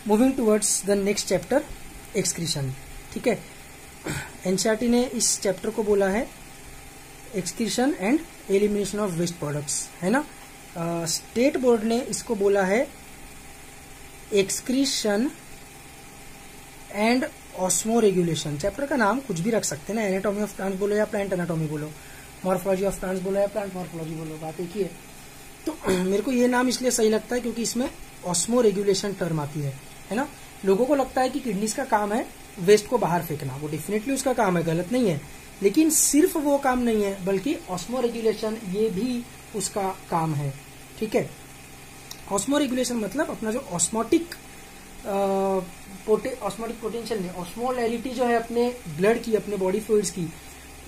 Moving towards the next chapter, excretion. ठीक है, NCERT ने इस चैप्टर को बोला है excretion and elimination of waste products, है ना। स्टेट बोर्ड ने इसको बोला है excretion and osmoregulation. Chapter का नाम कुछ भी रख सकते हैं ना, एनाटॉमी ऑफ प्लांट्स बोलो या प्लांट एनाटॉमी बोलो, मॉर्फोलॉजी ऑफ प्लांट्स बोलो या प्लांट मॉर्फोलॉजी बोलो, बात एक ही है। तो मेरे को ये नाम इसलिए सही लगता है क्योंकि इसमें ऑस्मो रेगुलेशन टर्म आती है ना। लोगों को लगता है कि किडनीज का काम है वेस्ट को बाहर फेंकना, वो डेफिनेटली उसका काम है, गलत नहीं है, लेकिन सिर्फ वो काम नहीं है बल्कि ऑस्मो रेगुलेशन ये भी उसका काम है। ठीक है, ऑस्मो रेगुलेशन मतलब अपना जो ऑस्मोटिक पोटेंशियल नहीं, ऑस्मोलैरिटी जो है अपने ब्लड की, अपने बॉडी फ्लूइड्स की,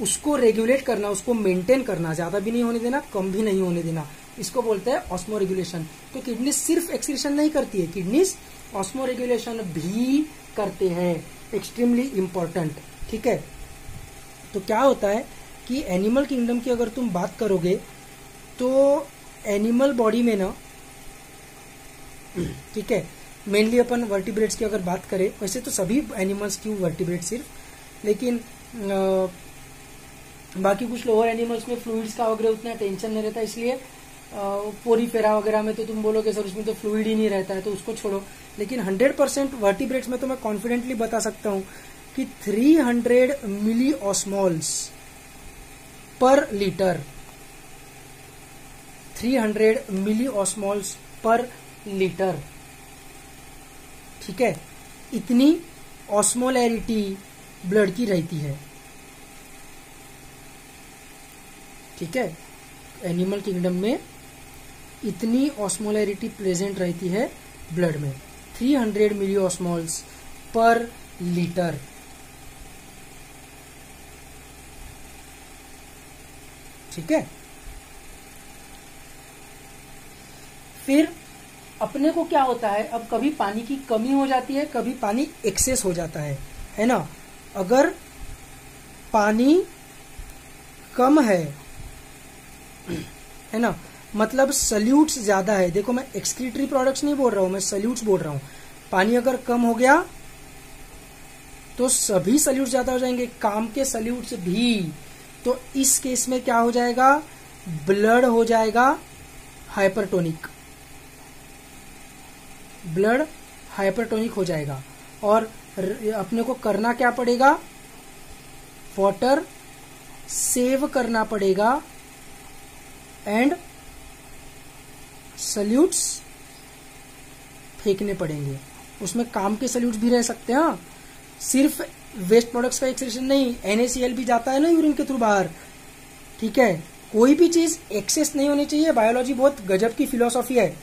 उसको रेगुलेट करना, उसको मेंटेन करना, ज्यादा भी नहीं होने देना, कम भी नहीं होने देना, इसको बोलते हैं ऑस्मो रेगुलेशन। तो किडनी सिर्फ एक्सक्रीशन नहीं करती है, किडनीज ऑस्मो रेगुलेशन भी करते हैं, एक्सट्रीमली इंपॉर्टेंट। ठीक है, तो क्या होता है कि एनिमल किंगडम की अगर तुम बात करोगे तो एनिमल बॉडी में ना, ठीक है, मेनली अपन वर्टिब्रेट्स की अगर बात करें, वैसे तो सभी एनिमल्स की वर्टिब्रेट सिर्फ, लेकिन बाकी कुछ लोअर एनिमल्स में फ्लूइड्स का वगैरह उतना टेंशन नहीं रहता, इसलिए पोरीफेरा वगैरह में तो तुम बोलोगे सर उसमें तो फ्लूइड ही नहीं रहता है, तो उसको छोड़ो। लेकिन 100% वर्टिब्रेट्स में तो मैं कॉन्फिडेंटली बता सकता हूं कि 300 मिली ऑस्मोल्स पर लीटर, 300 मिली ऑस्मोल्स पर लीटर, ठीक है, इतनी ऑस्मोलैरिटी ब्लड की रहती है। ठीक है, एनिमल किंगडम में इतनी ऑस्मोलैरिटी प्रेजेंट रहती है ब्लड में, 300 मिली ऑस्मोल्स पर लीटर। ठीक है, फिर अपने को क्या होता है, अब कभी पानी की कमी हो जाती है, कभी पानी एक्सेस हो जाता है ना। अगर पानी कम है ना, मतलब सल्यूट्स ज्यादा है, देखो मैं एक्सक्रीटरी प्रोडक्ट्स नहीं बोल रहा हूं, मैं सल्यूट्स बोल रहा हूं। पानी अगर कम हो गया तो सभी सल्यूट्स ज्यादा हो जाएंगे, काम के सल्यूट्स भी। तो इस केस में क्या हो जाएगा, ब्लड हो जाएगा हाइपरटोनिक, ब्लड हाइपरटोनिक हो जाएगा। और अपने को करना क्या पड़ेगा, वाटर सेव करना पड़ेगा एंड सल्यूट्स फेंकने पड़ेंगे। उसमें काम के सल्यूट्स भी रह सकते हैं, सिर्फ वेस्ट प्रोडक्ट्स का एक्सक्रीशन नहीं, NaCl भी जाता है ना यूरिन के थ्रू बाहर। ठीक है, कोई भी चीज एक्सेस नहीं होनी चाहिए। बायोलॉजी बहुत गजब की फिलोसॉफी है,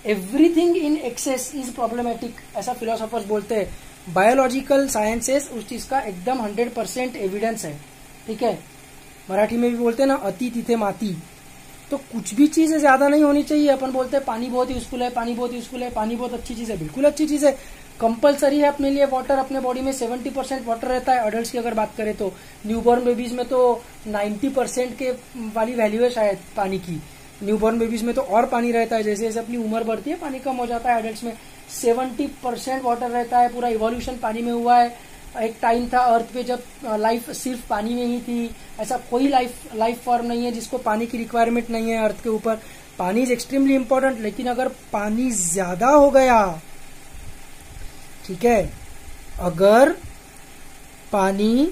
everything in excess is problematic, ऐसा फिलोसोफर्स बोलते हैं। बायोलॉजिकल साइंसेस उस चीज का एकदम 100% एविडेंस है। ठीक है, मराठी में भी बोलते हैं ना, अति तिथे माती। तो कुछ भी चीज ज्यादा नहीं होनी चाहिए। अपन बोलते हैं पानी बहुत यूजफुल है, पानी बहुत यूजफुल है, पानी बहुत अच्छी चीज है, बिल्कुल अच्छी चीज है, कंपलसरी है अपने लिए वाटर। अपने बॉडी में 70% वाटर रहता है, अडल्ट की अगर बात करें तो। न्यूबॉर्न बेबीज में तो 90% के वाली वैल्यू है शायद पानी की। न्यूबॉर्न बेबीज में तो और पानी रहता है, जैसे जैसे अपनी उम्र बढ़ती है पानी कम हो जाता है। एडल्ट्स में 70% वाटर रहता है, पूरा इवोल्यूशन पानी में हुआ है। एक टाइम था अर्थ पे जब लाइफ सिर्फ पानी में ही थी, ऐसा कोई लाइफ फॉर्म नहीं है जिसको पानी की रिक्वायरमेंट नहीं है अर्थ के ऊपर। पानी इज एक्सट्रीमली इंपॉर्टेंट, लेकिन अगर पानी ज्यादा हो गया, ठीक है, अगर पानी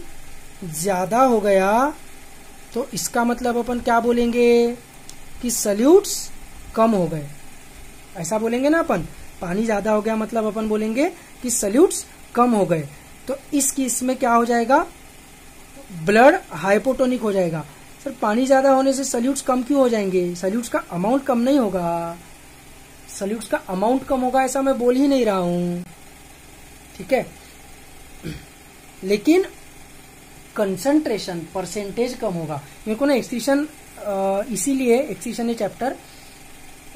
ज्यादा हो गया तो इसका मतलब अपन क्या बोलेंगे कि सल्यूट्स कम हो गए, ऐसा बोलेंगे ना अपन। पानी ज्यादा हो गया मतलब अपन बोलेंगे कि सल्यूट्स कम हो गए। तो इस केस में क्या हो जाएगा, ब्लड हाइपोटोनिक हो जाएगा। सर पानी ज्यादा होने से सल्यूट्स कम क्यों हो जाएंगे, सल्यूट्स का अमाउंट कम नहीं होगा, सल्यूट्स का अमाउंट कम होगा ऐसा मैं बोल ही नहीं रहा हूं। ठीक है, लेकिन कंसंट्रेशन परसेंटेज कम होगा। मेरे को ना एक्सक्रीशन, इसीलिए एक्सक्रीशन ये चैप्टर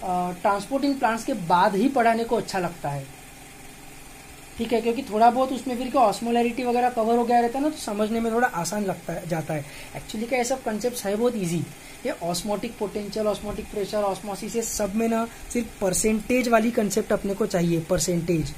ट्रांसपोर्टिंग प्लांट्स के बाद ही पढ़ाने को अच्छा लगता है। ठीक है, क्योंकि थोड़ा बहुत उसमें फिर क्या ऑस्मोलैरिटी वगैरह कवर हो गया रहता है ना, तो समझने में थोड़ा आसान जाता है। एक्चुअली क्या ये सब कंसेप्ट है बहुत इजी। ये osmotic potential, osmotic pressure, osmosis, ये सब में ना सिर्फ परसेंटेज वाली कंसेप्ट अपने को चाहिए, परसेंटेज।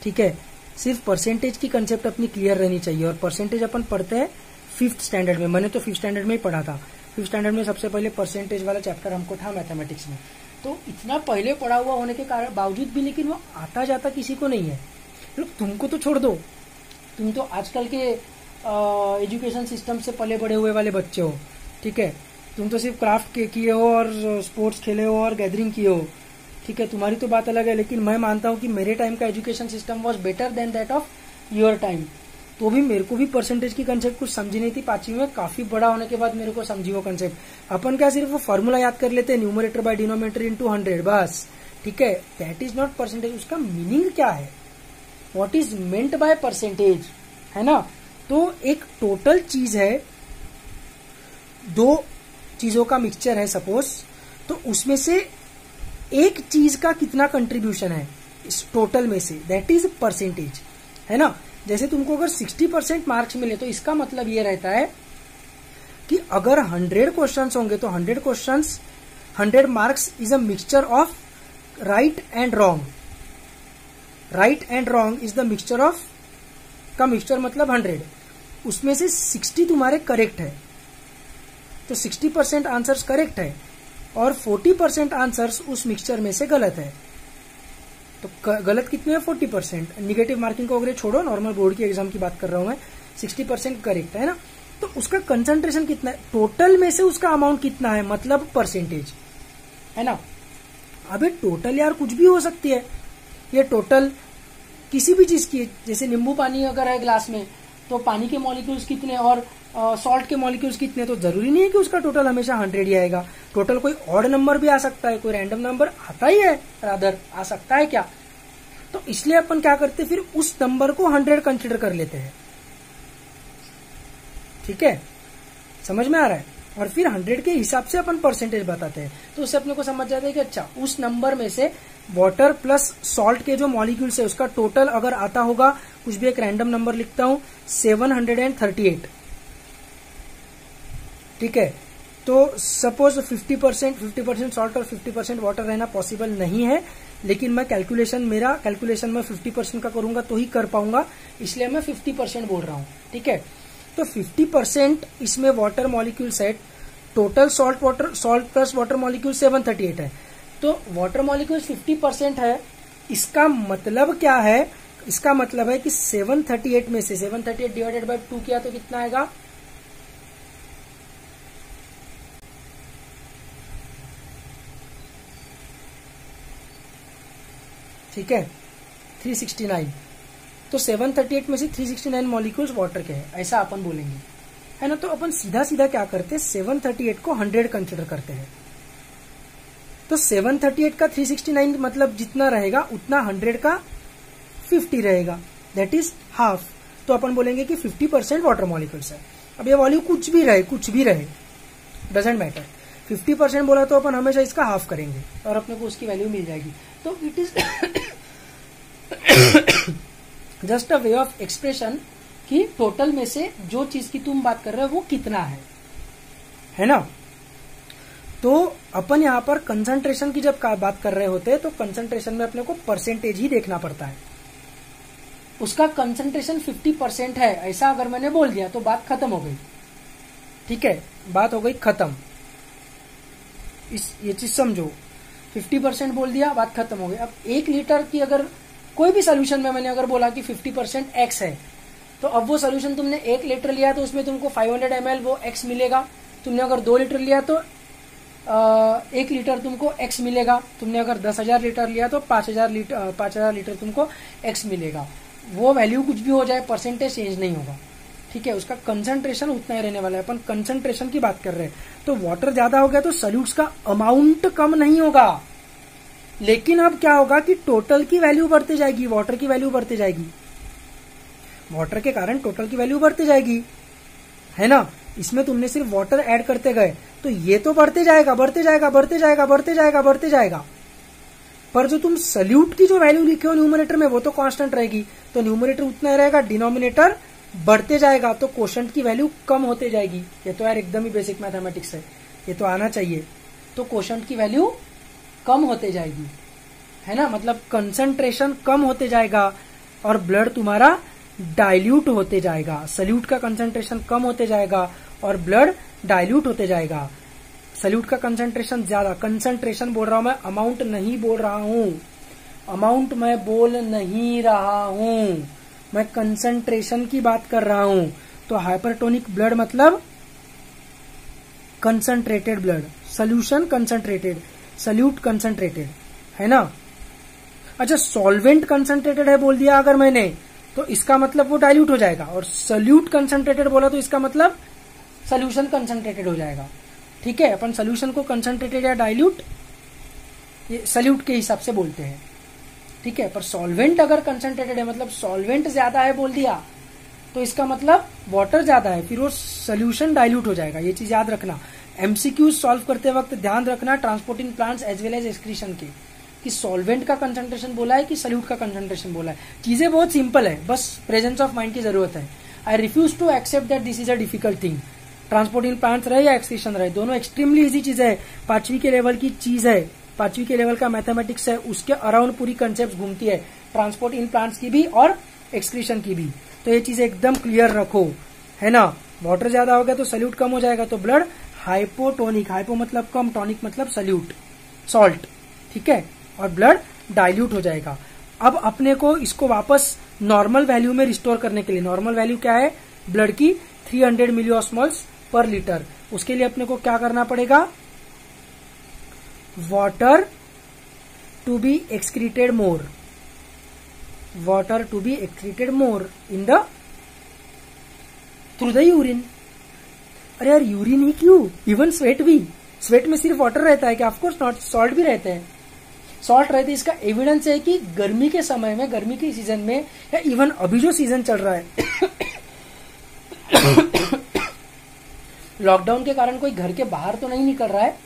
ठीक है, सिर्फ परसेंटेज की कंसेप्ट अपनी क्लियर रहनी चाहिए। और परसेंटेज अपन पढ़ते हैं 5th स्टैंडर्ड में, मैंने तो 5th स्टैंडर्ड में ही पढ़ा था। 5th स्टैंडर्ड में सबसे पहले परसेंटेज वाला चैप्टर हमको था मैथमेटिक्स में। तो इतना पहले पढ़ा हुआ होने के कारण बावजूद भी लेकिन वो आता जाता किसी को नहीं है। तुमको तो छोड़ दो, तुम तो आजकल के एजुकेशन सिस्टम से पले बड़े हुए वाले बच्चे हो। ठीक है, तुम तो सिर्फ क्राफ्ट किए हो और स्पोर्ट्स खेले हो और गैदरिंग किए हो। ठीक है, तुम्हारी तो बात अलग है, लेकिन मैं मानता हूँ कि मेरे टाइम का education system was better than that of your time. तो भी मेरे को भी परसेंटेज की कंसेप्ट कुछ समझी नहीं थी 5वीं में, काफी बड़ा होने के बाद मेरे को समझी वो कंसेप्ट। अपन क्या सिर्फ वो फॉर्मूला याद कर लेते हैं, न्यूमरेटर बाय डिनोमिनेटर इनटू 100 बस। ठीक है, दैट इज नॉट परसेंटेज। उसका मीनिंग क्या है, what is meant by percentage, है ना। तो एक टोटल चीज है, दो चीजों का मिक्सचर है सपोज, तो उसमें से एक चीज का कितना कंट्रीब्यूशन है इस टोटल में से, दैट इज परसेंटेज, है ना। जैसे तुमको अगर 60% मार्क्स मिले तो इसका मतलब ये रहता है कि अगर 100 क्वेश्चंस होंगे तो 100 questions, 100 marks is a mixture of right and wrong. Right and wrong is the mixture of, का मिक्सचर मतलब 100, उसमें से 60 तुम्हारे करेक्ट है, तो 60% आंसर्स करेक्ट है और 40% आंसर्स उस मिक्सचर में से गलत है। तो गलत कितने है, 40%। निगेटिव मार्किंग को अगर छोड़ो, नॉर्मल बोर्ड की एग्जाम की बात कर रहा हूं मैं, 60% करेक्ट है ना। तो उसका कंसंट्रेशन कितना है, टोटल में से उसका अमाउंट कितना है, मतलब परसेंटेज, है ना। अबे टोटल यार कुछ भी हो सकती है, ये टोटल किसी भी चीज की, जैसे नींबू पानी अगर है ग्लास में तो पानी के मॉलिक्यूल्स कितने और सॉल्ट के मॉलिक्यूल्स कितने, तो जरूरी नहीं है कि उसका टोटल हमेशा 100 ही आएगा। टोटल कोई ऑड नंबर भी आ सकता है, कोई रैंडम नंबर आता ही है, रादर आ सकता है क्या। तो इसलिए अपन क्या करते हैं, फिर उस नंबर को 100 कंसिडर कर लेते हैं। ठीक है, समझ में आ रहा है। और फिर 100 के हिसाब से अपन परसेंटेज बताते हैं, तो उससे अपने को समझ जाता है कि अच्छा उस नंबर में से वाटर प्लस सॉल्ट के जो मॉलिक्यूल्स है उसका टोटल अगर आता होगा, कुछ भी एक रैंडम नंबर लिखता हूं 738। ठीक है, तो सपोज 50% सॉल्ट और 50% वाटर रहना पॉसिबल नहीं है, लेकिन मैं मेरा कैलकुलेशन में 50% का करूंगा तो ही कर पाऊंगा, इसलिए मैं 50% बोल रहा हूं। ठीक है, तो 50% इसमें वाटर मॉलिक्यूल है, total salt plus water molecule 738 है, तो वाटर मॉलिक्यूल 50% है। इसका मतलब क्या है, इसका मतलब है कि 738 में से 738 डिवाइडेड बाय 2 किया तो कितना आएगा, ठीक है 369। तो 738 में से 369 मॉलिक्यूल्स वाटर के हैं, ऐसा अपन बोलेंगे, है ना। तो अपन सीधा सीधा क्या करते हैं, 738 को 100 कंसिडर करते हैं। तो 738 का 369 मतलब जितना रहेगा उतना 100 का 50 रहेगा, दैट इज हाफ। तो अपन बोलेंगे कि 50% वाटर मॉलिक्यूल्स है। अब ये वैल्यू कुछ भी रहे डजेंट मैटर, 50% बोला तो अपन हमेशा इसका हाफ करेंगे और अपने को उसकी वैल्यू मिल जाएगी। तो it is just a way of expression कि टोटल में से जो चीज की तुम बात कर रहे हो वो कितना है ना। तो अपन यहां पर कंसंट्रेशन की जब बात कर रहे होते हैं तो कंसंट्रेशन में अपने को परसेंटेज ही देखना पड़ता है। उसका कंसंट्रेशन 50% है ऐसा अगर मैंने बोल दिया तो बात खत्म हो गई। ठीक है, बात हो गई खत्म। ये चीज समझो, 50% बोल दिया, बात खत्म हो गई। अब 1 लीटर की अगर कोई भी सोल्यूशन में मैंने अगर बोला कि 50% x है, तो अब वो सोल्यूशन तुमने 1 लीटर लिया तो उसमें तुमको 500 ml वो x मिलेगा। तुमने अगर 2 लीटर लिया तो 1 लीटर तुमको x मिलेगा। तुमने अगर 10,000 लीटर लिया तो 5,000 लीटर तुमको x मिलेगा। वो वैल्यू कुछ भी हो जाए, परसेंटेज चेंज नहीं होगा। ठीक है, उसका कंसंट्रेशन उतना ही रहने वाला है। अपन कंसंट्रेशन की बात कर रहे हैं, तो वाटर ज्यादा हो गया तो सॉल्यूट्स का अमाउंट कम नहीं होगा, लेकिन अब क्या होगा कि टोटल की वैल्यू बढ़ती जाएगी, वाटर की वैल्यू बढ़ती जाएगी। वाटर के कारण टोटल की वैल्यू बढ़ती जाएगी, है ना। इसमें तुमने सिर्फ वाटर ऐड करते गए तो ये तो बढ़ते जाएगा, बढ़ते जाएगा, बढ़ते जाएगा, बढ़ते जाएगा, बढ़ते जाएगा। पर जो तुम सल्यूट की जो वैल्यू लिखे हो न्यूमरेटर में वो तो कांस्टेंट रहेगी, तो न्यूमरेटर उतना ही रहेगा, डिनोमिनेटर बढ़ते जाएगा, तो कोशेंट की वैल्यू कम होते जाएगी। ये तो यार एकदम ही बेसिक मैथमेटिक्स है, ये तो आना चाहिए। तो कोशेंट की वैल्यू कम होते जाएगी, है ना, मतलब कंसंट्रेशन कम होते जाएगा और ब्लड तुम्हारा डाइल्यूट होते जाएगा। सल्यूट का कंसंट्रेशन कम होते जाएगा और ब्लड डाइल्यूट होते जाएगा। सल्यूट का कंसंट्रेशन ज्यादा, कंसंट्रेशन बोल रहा हूं मैं, अमाउंट नहीं बोल रहा हूं, अमाउंट मैं बोल नहीं रहा हूं, मैं कंसंट्रेशन की बात कर रहा हूं। तो हाइपरटोनिक ब्लड मतलब concentrated blood, solution concentrated, solute concentrated, है ना। अच्छा, सॉल्वेंट कंसंट्रेटेड है बोल दिया अगर मैंने, तो इसका मतलब वो डाइल्यूट हो जाएगा, और सल्यूट कंसंट्रेटेड बोला तो इसका मतलब सोल्यूशन कंसंट्रेटेड हो जाएगा। ठीक है, अपन सोल्यूशन को कंसंट्रेटेड या डाइल्यूट ये सल्यूट के हिसाब से बोलते हैं। ठीक है, पर सॉल्वेंट अगर कंसंट्रेटेड है मतलब सॉल्वेंट ज्यादा है बोल दिया तो इसका मतलब वाटर ज्यादा है, फिर वो सोल्यूशन डाइल्यूट हो जाएगा। ये चीज याद रखना, एमसीक्यू सॉल्व करते वक्त ध्यान रखना transporting plants as well as excretion के, कि सॉल्वेंट का कंसंट्रेशन बोला है कि सल्यूट का कंसंट्रेशन बोला है। चीजें बहुत सिंपल है, बस प्रेजेंस ऑफ माइंड की जरूरत है। I refuse to accept that this is a difficult thing. Transporting plants रहे या एक्सक्रीशन रहे, दोनों एक्सट्रीमली इजी चीज है, 5वीं के लेवल की चीज है, 5वीं के लेवल का मैथमेटिक्स है, उसके अराउंड पूरी कंसेप्ट घूमती है, ट्रांसपोर्ट इन प्लांट्स की भी और एक्सक्रीशन की भी। तो ये चीजें एकदम क्लियर रखो, है ना। वाटर ज्यादा हो गया तो सल्यूट कम हो जाएगा, तो ब्लड हाइपोटोनिक, हाइपो मतलब कम, टॉनिक मतलब सल्यूट, सॉल्ट, ठीक है, और ब्लड डाइल्यूट हो जाएगा। अब अपने को इसको वापस नॉर्मल वैल्यू में रिस्टोर करने के लिए, नॉर्मल वैल्यू क्या है ब्लड की, 300 मिलियोस्मॉल्स पर लीटर। उसके लिए अपने को क्या करना पड़ेगा, water to be excreted more, water to be excreted more in the through the urine. अरे यार यूरिन ही क्यों, इवन स्वेट भी, स्वेट में सिर्फ वाटर रहता है क्या? ऑफकोर्स नॉट, सॉल्ट भी रहते हैं, सॉल्ट रहते हैं। इसका एविडेंस है कि गर्मी के समय में, गर्मी के सीजन में, या इवन अभी जो सीजन चल रहा है लॉकडाउन के कारण कोई घर के बाहर तो नहीं निकल रहा है,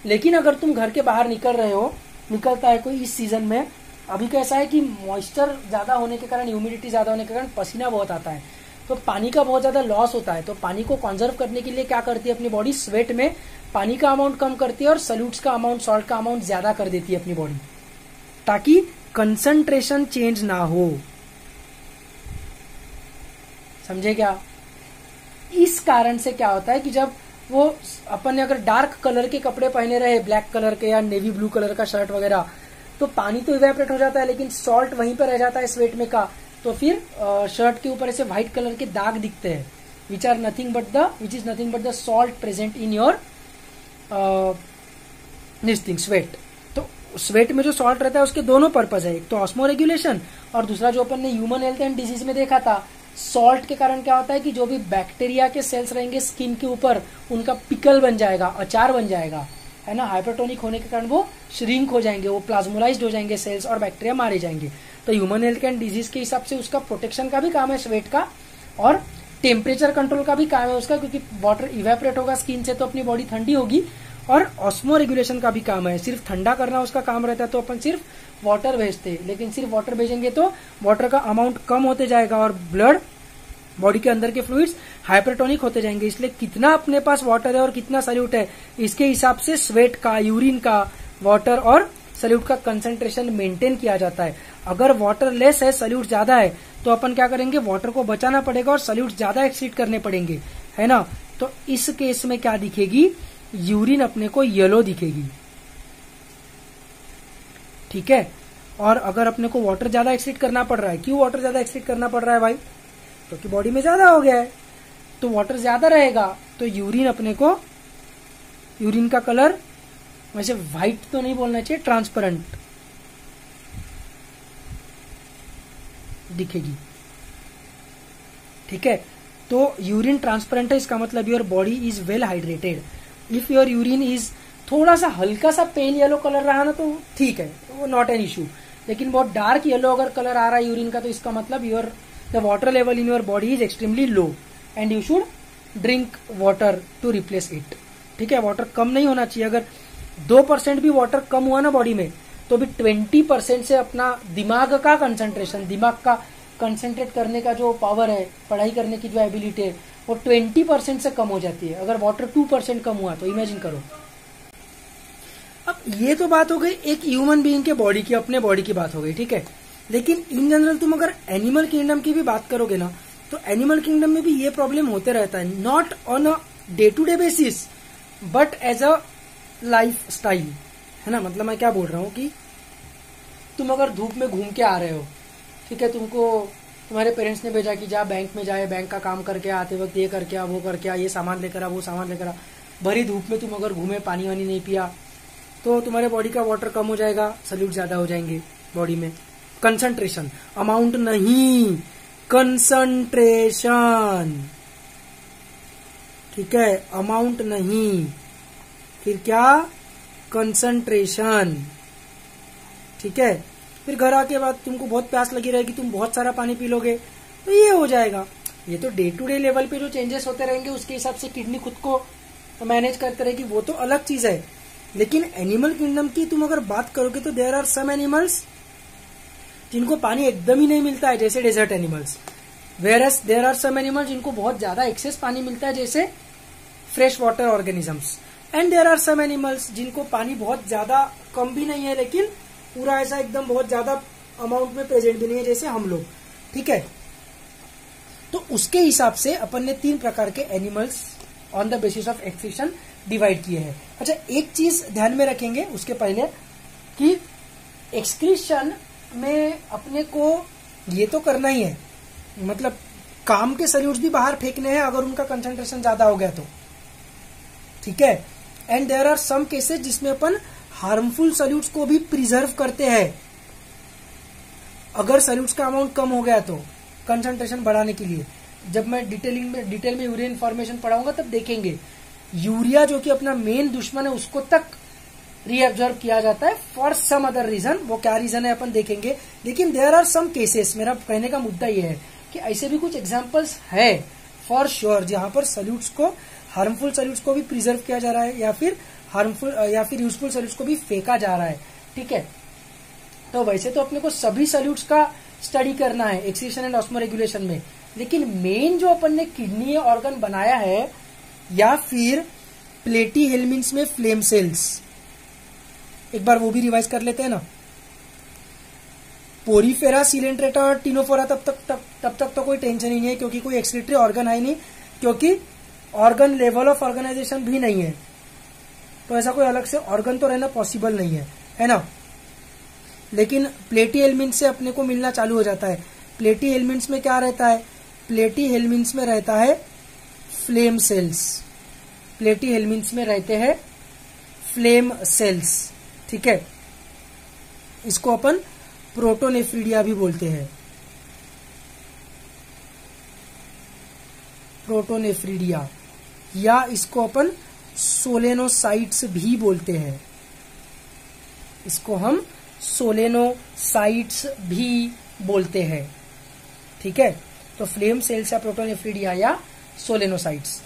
लेकिन अगर तुम घर के बाहर निकल रहे हो, निकलता है कोई इस सीजन में, अभी कैसा है कि मॉइस्चर ज्यादा होने के कारण, ह्यूमिडिटी ज्यादा होने के कारण पसीना बहुत आता है, तो पानी का बहुत ज्यादा लॉस होता है। तो पानी को कंजर्व करने के लिए क्या करती है अपनी बॉडी, स्वेट में पानी का अमाउंट कम करती है और सल्यूट्स का अमाउंट, सॉल्ट का अमाउंट ज्यादा कर देती है अपनी बॉडी, ताकि कंसंट्रेशन चेंज ना हो। समझे क्या? इस कारण से क्या होता है कि जब वो अपन ने अगर डार्क कलर के कपड़े पहने रहे, ब्लैक कलर के या नेवी ब्लू कलर का शर्ट वगैरह, तो पानी तो इवेपोरेट हो जाता है, लेकिन सॉल्ट वहीं पर रह जाता है स्वेट में का, तो फिर शर्ट के ऊपर ऐसे व्हाइट कलर के दाग दिखते हैं, which is nothing but the salt present in your this thing, sweat. तो स्वेट में जो सॉल्ट रहता है उसके दोनों पर्पज है, एक तो ऑस्मो रेगुलेशन, और दूसरा जो अपन ने ह्यूमन हेल्थ एंड डिजीज में देखा था, सॉल्ट के कारण क्या होता है कि जो भी बैक्टीरिया के सेल्स रहेंगे स्किन के ऊपर, उनका पिकल बन जाएगा, अचार बन जाएगा, है ना। हाइपरटोनिक होने के कारण वो श्रिंक हो जाएंगे, वो प्लाज्मोलाइज्ड हो जाएंगे सेल्स, और बैक्टीरिया मारे जाएंगे। तो ह्यूमन हेल्थ एंड डिजीज के हिसाब से उसका प्रोटेक्शन का भी काम है स्वेट का, और टेम्परेचर कंट्रोल का भी काम है उसका, क्योंकि वाटर इवेपोरेट होगा स्किन से तो अपनी बॉडी ठंडी होगी, और ऑस्मो रेगुलेशन का भी काम है, सिर्फ ठंडा करना उसका काम रहता है। तो अपन सिर्फ वाटर भेजते, लेकिन सिर्फ वाटर भेजेंगे तो वाटर का अमाउंट कम होते जाएगा और ब्लड, बॉडी के अंदर के फ्लूइड्स हाइपरटोनिक होते जाएंगे। इसलिए कितना अपने पास वाटर है और कितना सल्यूट है, इसके हिसाब से स्वेट का, यूरिन का, वाटर और सल्यूट का कंसंट्रेशन मेंटेन किया जाता है। अगर वाटर लेस है, सल्यूट ज्यादा है, तो अपन क्या करेंगे, वाटर को बचाना पड़ेगा और सल्यूट ज्यादा एक्सीड करने पड़ेंगे, है ना। तो इस केस में क्या दिखेगी, यूरिन अपने को येलो दिखेगी, ठीक है। और अगर अपने को वाटर ज्यादा एक्सीड करना पड़ रहा है, क्यों वाटर ज्यादा एक्सीड करना पड़ रहा है भाई, क्योंकि बॉडी में ज्यादा हो गया है, तो वाटर ज्यादा रहेगा, तो यूरिन अपने को, यूरिन का कलर वैसे व्हाइट तो नहीं बोलना चाहिए, ट्रांसपेरेंट दिखेगी, ठीक है। तो यूरिन ट्रांसपेरेंट है, इसका मतलब your body is well hydrated. If your urine is थोड़ा सा हल्का सा पेल येलो कलर रहा ना तो ठीक है, वो नॉट एन इश्यू, लेकिन बहुत डार्क येलो अगर कलर आ रहा है यूरिन का, तो इसका मतलब your the water level in your body is extremely low and you should drink water to replace it, ठीक है। वाटर कम नहीं होना चाहिए, अगर 2% भी वाटर कम हुआ ना बॉडी में, तो भी 20% से अपना दिमाग का कंसंट्रेशन, दिमाग का कंसंट्रेट करने का जो पावर है, पढ़ाई करने की जो एबिलिटी है, वो 20% से कम हो जाती है अगर वाटर 2% कम हुआ तो। इमेजिन करो। अब ये तो बात हो गई एक ह्यूमन बीइंग के बॉडी की, अपने बॉडी की बात हो गई, ठीक है। लेकिन इन जनरल तुम अगर एनिमल किंगडम की भी बात करोगे ना, तो एनिमल किंगडम में भी ये प्रॉब्लम होते रहता है, not on a day to day basis but as a lifestyle, है ना। मतलब मैं क्या बोल रहा हूँ कि तुम अगर धूप में घूम के आ रहे हो, ठीक है, तुमको तुम्हारे पेरेंट्स ने भेजा कि जा बैंक में जाए, बैंक का काम करके आते वक्त ये करके आ, वो करके आ, ये सामान लेकर आ, वो सामान लेकर आ। भरी धूप में तुम अगर घूमे, पानी वानी नहीं पिया, तो तुम्हारे बॉडी का वाटर कम हो जाएगा, सल्यूट ज्यादा हो जाएंगे बॉडी में। कंसंट्रेशन, अमाउंट नहीं, कंसंट्रेशन, ठीक है, अमाउंट नहीं, फिर क्या, कंसंट्रेशन, ठीक है। फिर घर आके बाद तुमको बहुत प्यास लगी रहेगी, तुम बहुत सारा पानी पी लोगे तो ये हो जाएगा। ये तो डे टू डे लेवल पे जो चेंजेस होते रहेंगे उसके हिसाब से किडनी खुद को मैनेज करते रहेगी, वो तो अलग चीज है। लेकिन एनिमल किंगडम की तुम अगर बात करोगे तो देयर आर सम एनिमल्स जिनको पानी एकदम ही नहीं मिलता है, जैसे desert animals. Whereas there are some animals जिनको बहुत ज्यादा एक्सेस पानी मिलता है, जैसे fresh water organisms. And there are some animals जिनको पानी बहुत ज्यादा कम भी नहीं है, लेकिन पूरा ऐसा एकदम बहुत ज्यादा अमाउंट में प्रेजेंट भी नहीं है, जैसे हम लोग, ठीक है। तो उसके हिसाब से अपन ने 3 प्रकार के animals on the basis of excretion divide किए हैं। अच्छा, एक चीज ध्यान में रखेंगे उसके पहले कि एक्सक्रीशन में अपने को ये तो करना ही है, मतलब काम के सल्यूट्स भी बाहर फेंकने हैं अगर उनका कंसंट्रेशन ज्यादा हो गया तो, ठीक है। And there are some cases जिसमें अपन हार्मफुल सल्यूट्स को भी प्रिजर्व करते हैं अगर सल्यूट्स का अमाउंट कम हो गया तो, कंसंट्रेशन बढ़ाने के लिए। जब मैं डिटेल में यूरिया इन्फॉर्मेशन पढ़ाऊंगा तब देखेंगे यूरिया जो कि अपना मेन दुश्मन है उसको तक रीअब्जॉर्ब किया जाता है फॉर सम अदर रीजन। वो क्या रीजन है अपन देखेंगे। लेकिन देयर आर सम केसेस, मेरा कहने का मुद्दा ये है कि ऐसे भी कुछ एग्जांपल्स है फॉर श्योर जहां पर सल्यूट्स को, हार्मफुल सल्यूट्स को भी प्रिजर्व किया जा रहा है या फिर यूजफुल सल्यूट्स को भी फेंका जा रहा है, ठीक है। तो वैसे तो अपने को सभी सल्यूट्स का स्टडी करना है एक्सक्रीशन एंड ऑस्मोरेगुलेशन में, लेकिन मेन जो अपन ने किडनी ऑर्गन बनाया है या फिर प्लेटीहेल्मिन्स में फ्लेम सेल्स, एक बार वो भी रिवाइज कर लेते हैं ना। पोरीफेरा, सिलेंट्रेटा और टिनोफोरा तब तक तो कोई टेंशन ही नहीं है क्योंकि कोई एक्सक्रीटरी ऑर्गन है नहीं, क्योंकि ऑर्गन लेवल ऑफ ऑर्गेनाइजेशन भी नहीं है, तो ऐसा कोई अलग से ऑर्गन तो रहना पॉसिबल नहीं है ना। लेकिन प्लेटीहेल्मिन्स से अपने को मिलना चालू हो जाता है। प्लेटीहेल्मिन्स में क्या रहता है, प्लेटीहेल्मिन्स में रहता है फ्लेम सेल्स, प्लेटीहेल्मिन्स में रहते हैं फ्लेम सेल्स, ठीक है। इसको अपन प्रोटोनेफ्रिडिया भी बोलते हैं, प्रोटोनेफ्रिडिया, या इसको अपन सोलेनोसाइट्स भी बोलते हैं, इसको हम सोलेनोसाइट्स भी बोलते हैं, ठीक है। तो फ्लेम सेल्स या प्रोटोनेफ्रिडिया या सोलेनोसाइट्स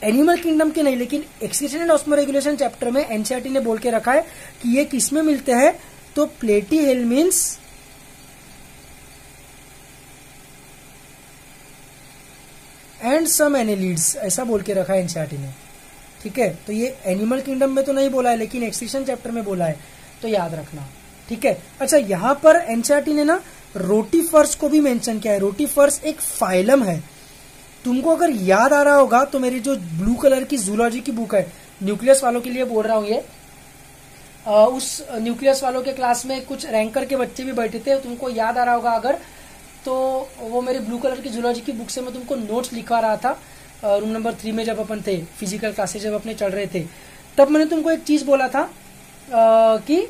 एनिमल किंगडम के नहीं, लेकिन एक्सक्रीशन एंड ऑस्मोरेगुलेशन चैप्टर में एनसीईआरटी ने बोल के रखा है कि ये किसमें मिलते हैं, तो प्लेटीहेल्मिन्स एंड सम एनेलिड्स, ऐसा बोल के रखा है एनसीईआरटी ने, ठीक है। तो ये एनिमल किंगडम में तो नहीं बोला है लेकिन एक्सक्रीशन चैप्टर में बोला है, तो याद रखना, ठीक है। अच्छा, यहां पर एनसीईआरटी ने ना रोटीफर्स को भी मेंशन किया है। रोटीफर्स एक फाइलम है, तुमको अगर याद आ रहा होगा तो मेरी जो ब्लू कलर की जूलॉजी की बुक है, न्यूक्लियस वालों के लिए बोल रहा हूं ये, उस न्यूक्लियस वालों के क्लास में कुछ रैंकर के बच्चे भी बैठे थे, तुमको याद आ रहा होगा अगर, तो वो मेरी ब्लू कलर की जूलॉजी की बुक से मैं तुमको नोट्स लिखवा रहा था रूम नंबर 3 में जब अपन थे, फिजिकल क्लासेस जब अपने चल रहे थे, तब मैंने तुमको एक चीज बोला था कि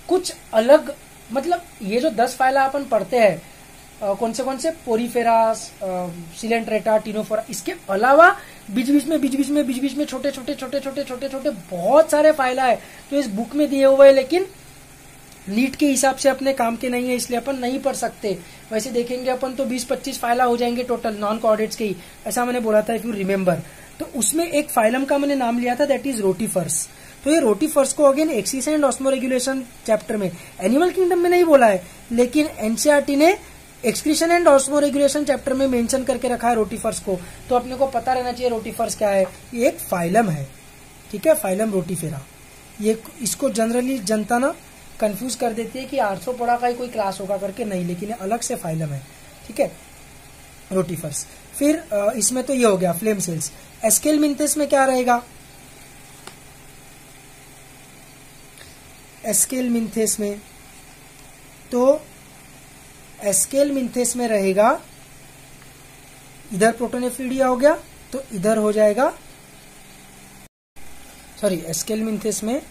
कुछ अलग, मतलब ये जो 10 फाइला अपन पढ़ते हैं कौन से पोरीफेरा, सिलेंट्रेटा, टिनोफोरा, इसके अलावा बीच बीच में छोटे बहुत सारे फाइला है तो इस बुक में दिए हुए हैं, लेकिन नीट के हिसाब से अपने काम के नहीं है इसलिए अपन नहीं पढ़ सकते। वैसे देखेंगे अपन तो 20-25 फाइला हो जाएंगे टोटल नॉन कोऑर्डिनेट्स के ही, ऐसा मैंने बोला था इफ यू रिमेम्बर। तो उसमें एक फाइलम का मैंने नाम लिया था, दैट इज रोटीफर्स। तो ये रोटिफर्स को again axis and osmoregulation chapter में, एनिमल किंगडम में नहीं बोला है, लेकिन एनसीईआरटी ने एक्सक्रीशन एंड ऑस्मोरेगुलेशन चैप्टर में मेंशन करके रखा है रोटिफर्स को। तो अपने को पता रहना चाहिए रोटिफर्स क्या है। ये एक फाइलम है, ठीक है, फाइलम रोटिफेरा। ये इसको जनरली जनता ना कंफ्यूज कर देती है कि आर्थ्रोपोडा का ही कोई क्लास होगा करके, नहीं, लेकिन ये अलग से फाइलम है, ठीक है, रोटिफर्स। फिर इसमें तो ये हो गया फ्लेम सेल्स। एस्केलमिंथेस में क्या रहेगा? एस्केलमिंथेस में तो एस्केलमिंथेस में रहेगा, इधर प्रोटोनेफ्रीडिया हो गया तो इधर हो जाएगा, सॉरी, एस्केलमिंथेस में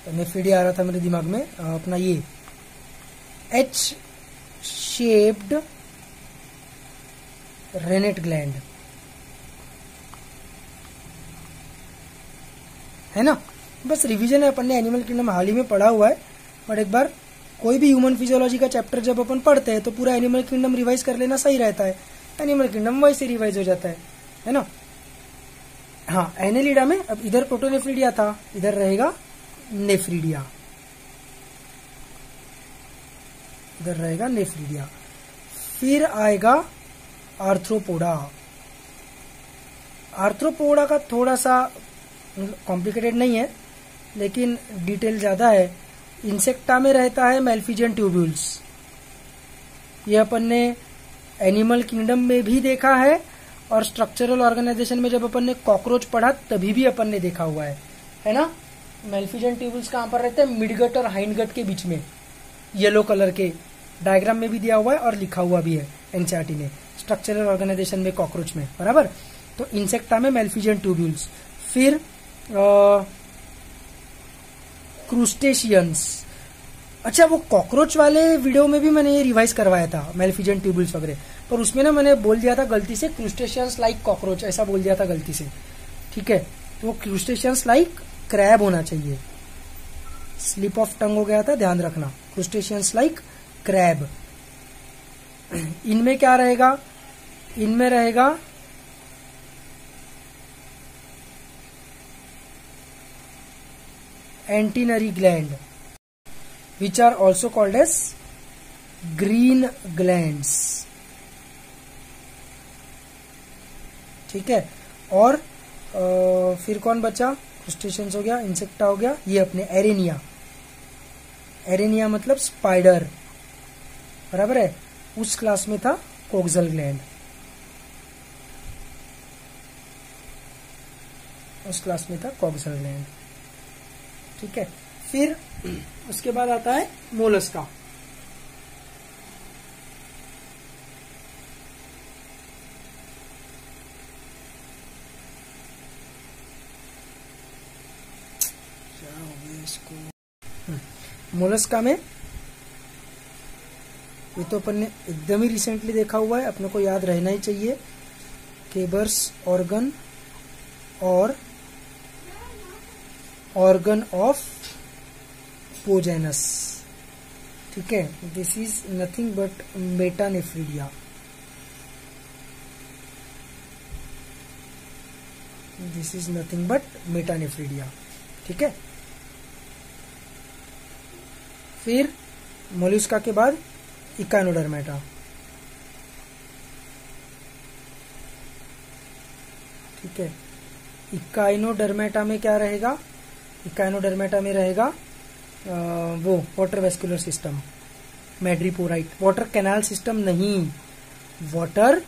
नेफ्रीडिया आ रहा था मेरे दिमाग में, अपना ये एच शेप्ड रेनेट ग्लैंड है ना। बस रिवीजन है, अपन ने एनिमल किंगडम हाल ही में पढ़ा हुआ है, बट एक बार कोई भी ह्यूमन फिजियोलॉजी का चैप्टर जब अपन पढ़ते हैं तो पूरा एनिमल किंगडम रिवाइज कर लेना सही रहता है। एनिमल किंगडम वैसे रिवाइज हो जाता है ना। हाँ, एनेलिडा में अब इधर प्रोटोनेफ्रीडिया था, इधर रहेगा नेफ्रीडिया, इधर रहेगा नेफ्रीडिया। फिर आएगा आर्थ्रोपोडा। आर्थ्रोपोडा का थोड़ा सा कॉम्प्लिकेटेड नहीं है, लेकिन डिटेल ज्यादा है। इंसेक्टा में रहता है मेल्फिजियन ट्यूब्यूल्स। ये अपन ने एनिमल किंगडम में भी देखा है, और स्ट्रक्चरल ऑर्गेनाइजेशन में जब अपन ने कॉकरोच पढ़ा तभी भी अपन ने देखा हुआ है ना। मेल्फिजियन ट्यूब्यूल्स कहाँ पर रहते हैं? मिडगट और हाइंडगट के बीच में, येलो कलर के डायग्राम में भी दिया हुआ है और लिखा हुआ भी है एनसीईआरटी ने, स्ट्रक्चरल ऑर्गेनाइजेशन में कॉकरोच में, बराबर। तो इंसेक्टा में मेल्फिजियन ट्यूब्यूल्स। फिर क्रूस्टेशियंस। अच्छा, वो कॉकरोच वाले वीडियो में भी मैंने ये रिवाइज करवाया था, मेल्फिजियन ट्यूब्यूल्स वगैरह, पर उसमें ना मैंने बोल दिया था गलती से क्रूस्टेशियंस लाइक कॉकरोच, ऐसा बोल दिया था गलती से, ठीक है। तो वो क्रूस्टेशियंस लाइक क्रैब होना चाहिए, स्लिप ऑफ टंग हो गया था, ध्यान रखना। क्रूस्टेशियंस लाइक क्रैब। इनमें क्या रहेगा? इनमें रहेगा एंटीनरी gland, which are also called as green glands, ठीक है। और फिर कौन बचा? क्रूस्टेशियंस हो गया, इंसेक्टा हो गया, ये अपने एरेनिया। एरेनिया मतलब स्पाइडर, बराबर है। उस क्लास में था कोक्सल ग्लैंड, उस क्लास में था कोक्सल ग्लैंड, ठीक है। फिर उसके बाद आता है मोलस्का। क्या हो गया इसको? मोलस्का में ये तो अपन ने एकदम ही रिसेंटली देखा हुआ है, अपने को याद रहना ही चाहिए। केबर्स ऑर्गन और ऑर्गन ऑफ पोजेनस, ठीक है। This is nothing but metanephridia. This is nothing but metanephridia, ठीक है। फिर मोलस्का के बाद इकाइनोडर्मेटा, ठीक है। इकाइनोडर्मेटा में क्या रहेगा? इकाइनोडर्मेटा में रहेगा वो water vascular system, madreporite. Water canal system नहीं, वाटर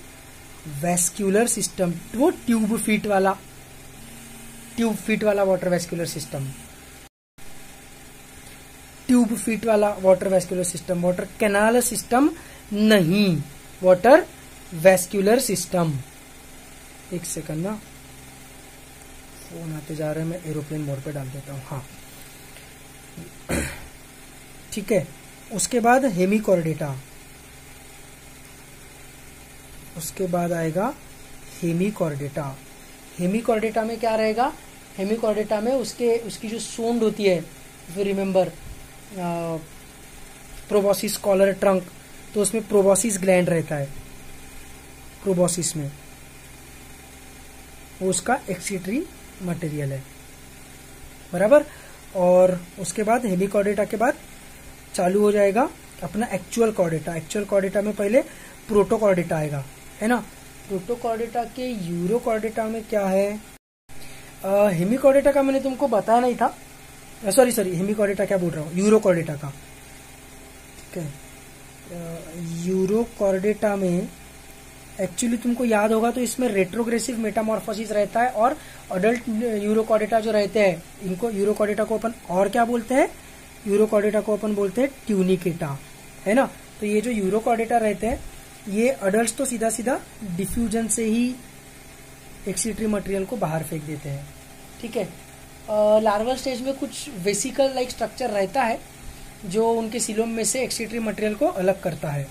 वेस्कुलर सिस्टम, वो ट्यूब फीट वाला water vascular system, tube feet वाला water vascular system, water canal system नहीं, वाटर वेस्कुलर सिस्टम। एक सेकंड ना, फोन आते जा रहे हैं, मैं एरोप्लेन मोड पे डाल देता हूँ। हाँ, ठीक है। उसके बाद हेमिकॉर्डेटा, उसके बाद आएगा हेमिकॉर्डेटा। हेमिकॉर्डेटा में क्या रहेगा? हेमिकॉर्डेटा में उसकी जो सूंड होती है, if you remember, proboscis collar trunk, तो उसमें प्रोबोसिस ग्लैंड रहता है। प्रोबोसिस में वो उसका एक्सीटरी मटेरियल है, बराबर। और उसके बाद हेमिकॉर्डेटा के बाद चालू हो जाएगा अपना एक्चुअल कॉर्डेटा। एक्चुअल कॉर्डेटा में पहले प्रोटोकॉर्डेटा आएगा, है ना। प्रोटोकॉर्डेटा के यूरोकॉर्डेटा में क्या है, हेमिकॉर्डेटा का मैंने तुमको बताया नहीं था, सॉरी हेमिकॉर्डेटा क्या बोल रहा हूँ, यूरोकॉर्डेटा का, ठीक है। यूरोकॉर्डेटा में एक्चुअली तुमको याद होगा तो इसमें रेट्रोग्रेसिव मेटामॉर्फोसिस रहता है, और अडल्ट यूरोकॉर्डेटा जो रहते हैं इनको यूरोकॉर्डेटा को अपन और क्या बोलते हैं, यूरोकॉर्डेटा को अपन बोलते हैं ट्यूनिकेटा, है ना। तो ये जो यूरोकॉर्डेटा रहते हैं ये अडल्ट तो सीधा सीधा डिफ्यूजन से ही एक्सीटरी मटेरियल को बाहर फेंक देते हैं, ठीक है। लार्वल स्टेज में कुछ वेसिकल लाइक स्ट्रक्चर रहता है जो उनके सीलोम में से एक्सीटरी मटेरियल को अलग करता है,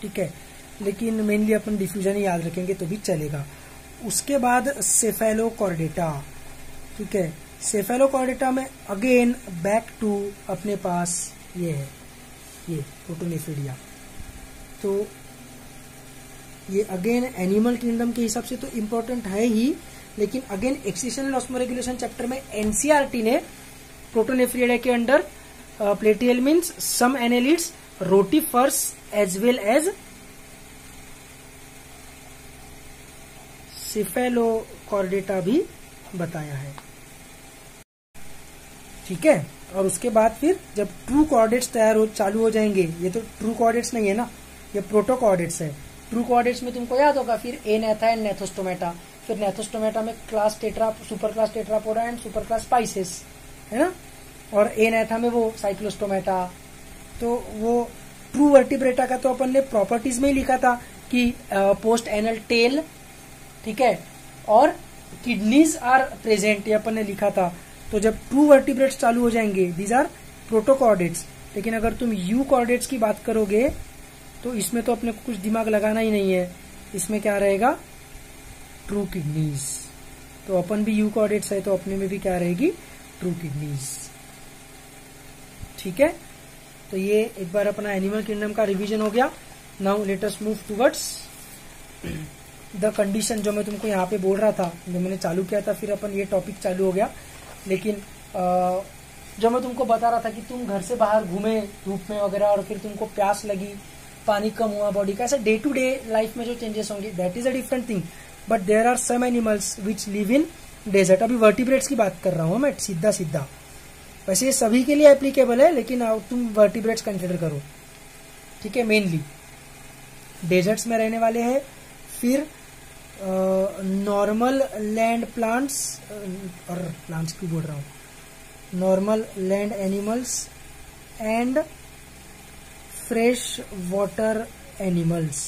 ठीक है, लेकिन मेनली अपन डिफ्यूजन ही याद रखेंगे तो भी चलेगा। उसके बाद सेफेलोकॉर्डेटा, ठीक है। सेफेलोकॉर्डेटा में अगेन बैक टू अपने पास ये है, ये प्रोटोनेफ्रिडिया। तो ये अगेन एनिमल किंगडम के हिसाब से तो इम्पोर्टेंट है ही, लेकिन अगेन एक्सिशन ऑस्मोरेगुलेशन चैप्टर में एनसीईआरटी ने प्रोटोनेफ्रिडिया के under platyhelminthes means some annelids, rotifers as well as cephalochordata भी बताया है, ठीक है। और उसके बाद फिर जब ट्रू कॉर्डेट्स चालू हो जाएंगे, ये तो ट्रू कॉर्डेट्स नहीं है ना, ये प्रोटोकॉर्डेट्स है। ट्रू कॉर्डेट्स में तुमको याद होगा फिर ए नेथा एंड नेथोस्टोमेटा, फिर नेथोस्टोमेटा में class tetra, super class Tetrapoda and super class spices, है ना। और ए नेथा में वो साइक्लोस्टोमेटा। तो वो ट्रू वर्टिब्रेटा का तो अपन ने प्रॉपर्टीज में ही लिखा था कि पोस्ट एनल टेल, ठीक है, और किडनीज आर प्रेजेंट, ये अपन ने लिखा था। तो जब ट्रू वर्टिब्रेट्स चालू हो जाएंगे दीज आर प्रोटोकॉर्डेट्स। लेकिन अगर तुम यू कॉर्डेट्स की बात करोगे तो इसमें तो अपने को कुछ दिमाग लगाना ही नहीं है, इसमें क्या रहेगा, ट्रू किडनीज। तो अपन भी यू कॉर्डेट्स है तो अपने में भी क्या रहेगी, ट्रू किडनीज, ठीक है। तो ये एक बार अपना एनिमल किंगडम का रिवीजन हो गया। Now let us move towards the condition, जो मैं तुमको यहाँ पे बोल रहा था, जो मैंने चालू किया था, फिर अपन ये टॉपिक चालू हो गया। लेकिन जो मैं तुमको बता रहा था कि तुम घर से बाहर घूमे धूप में वगैरह और फिर तुमको प्यास लगी, पानी कम हुआ बॉडी का, ऐसा डे टू डे लाइफ में जो चेंजेस होंगे that is a different thing, but there are some animals which live in desert. अभी वर्टिब्रेट्स की बात कर रहा हूं मैं सीधा सीधा, वैसे ये सभी के लिए एप्लीकेबल है, लेकिन तुम वर्टिब्रेट्स कंसिडर करो, ठीक है। मेनली डेजर्ट्स में रहने वाले हैं, फिर नॉर्मल लैंड प्लांट्स, और प्लांट्स क्यों बोल रहा हूं, normal land animals and fresh water animals,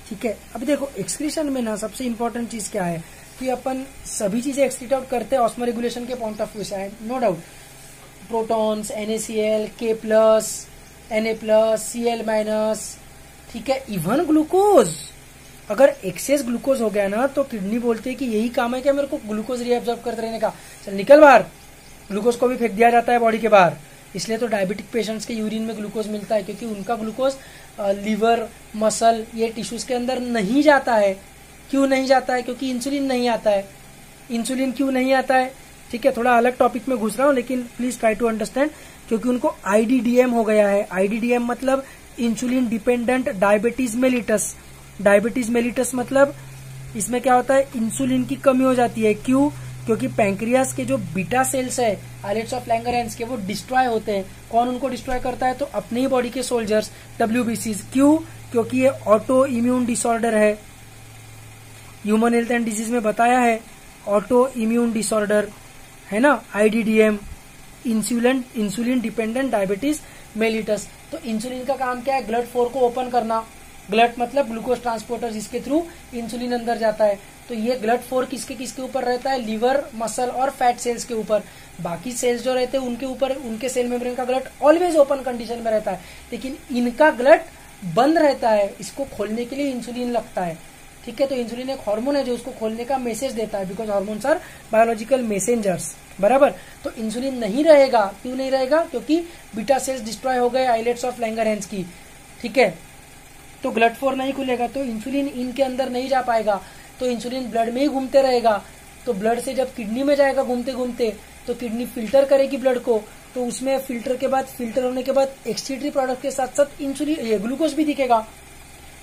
ठीक है। अभी देखो एक्सक्रीशन में ना सबसे इंपॉर्टेंट चीज क्या है कि अपन सभी चीजें एक्सक्रीट आउट करते हैं ऑस्मोरेगुलेशन के पॉइंट ऑफ व्यू से, no doubt. Protons, NaCl, K+, Na+, Cl-, ठीक है, इवन ग्लूकोज। अगर एक्सेस ग्लूकोज हो गया ना तो किडनी बोलती है कि यही काम है क्या मेरे को ग्लूकोज रीअब्जॉर्ब करते रहने का, चल निकल बाहर। ग्लूकोज को भी फेंक दिया जाता है बॉडी के बाहर। इसलिए तो डायबिटिक पेशेंट्स के यूरिन में ग्लूकोज मिलता है, क्योंकि उनका ग्लूकोज लीवर, मसल, ये टिश्यूज के अंदर नहीं जाता है। क्यों नहीं जाता है? क्योंकि इंसुलिन नहीं आता है। इंसुलिन क्यों नहीं आता है? ठीक है, थोड़ा अलग टॉपिक में घुस रहा हूं, लेकिन प्लीज ट्राई टू अंडरस्टैंड। क्योंकि उनको IDDM हो गया है। IDDM मतलब insulin dependent diabetes mellitus. Diabetes mellitus मतलब इसमें क्या होता है, इंसुलिन की कमी हो जाती है। क्यों? क्योंकि पैंक्रियास के जो बीटा सेल्स है आइलेट्स ऑफ लैंगरहैंस के, वो डिस्ट्रॉय होते हैं। कौन उनको डिस्ट्रॉय करता है? तो अपने ही बॉडी के सोल्जर्स, WBCs। क्यों? क्योंकि ये ऑटो इम्यून डिसऑर्डर है। ह्यूमन हेल्थ एंड डिजीज में बताया है, ऑटो इम्यून डिसऑर्डर है ना, IDDM, insulin dependent diabetes mellitus. तो इंसुलिन का काम क्या है? ग्लट 4 को ओपन करना। ग्लट मतलब ग्लूकोज ट्रांसपोर्टर, जिसके थ्रू इंसुलिन अंदर जाता है। तो ये ग्लट 4 किसके किसके ऊपर रहता है? लीवर, मसल और फैट सेल्स के ऊपर। बाकी सेल्स जो रहते हैं उनके ऊपर, उनके सेल मेम्ब्रेन का ग्लट ऑलवेज ओपन कंडीशन में रहता है, लेकिन इनका ग्लट बंद रहता है। इसको खोलने के लिए इंसुलिन लगता है। ठीक है, तो इंसुलिन एक हार्मोन है जो उसको खोलने का मैसेज देता है, because hormones are biological messengers. बराबर। तो इंसुलिन नहीं रहेगा। क्यों नहीं रहेगा? क्योंकि बीटा सेल्स डिस्ट्रॉय हो गए आइलेट्स ऑफ लैंगरहैंस की। ठीक है, तो ग्लट 4 नहीं खुलेगा, तो इंसुलिन इनके अंदर नहीं जा पाएगा। तो इंसुलिन ब्लड में ही घूमते रहेगा। तो ब्लड से जब किडनी में जाएगा घूमते घूमते, तो किडनी फिल्टर करेगी ब्लड को, तो उसमें फिल्टर होने के बाद एक्सक्रीटरी प्रोडक्ट के साथ साथ इंसुलिन, ये ग्लूकोज भी दिखेगा।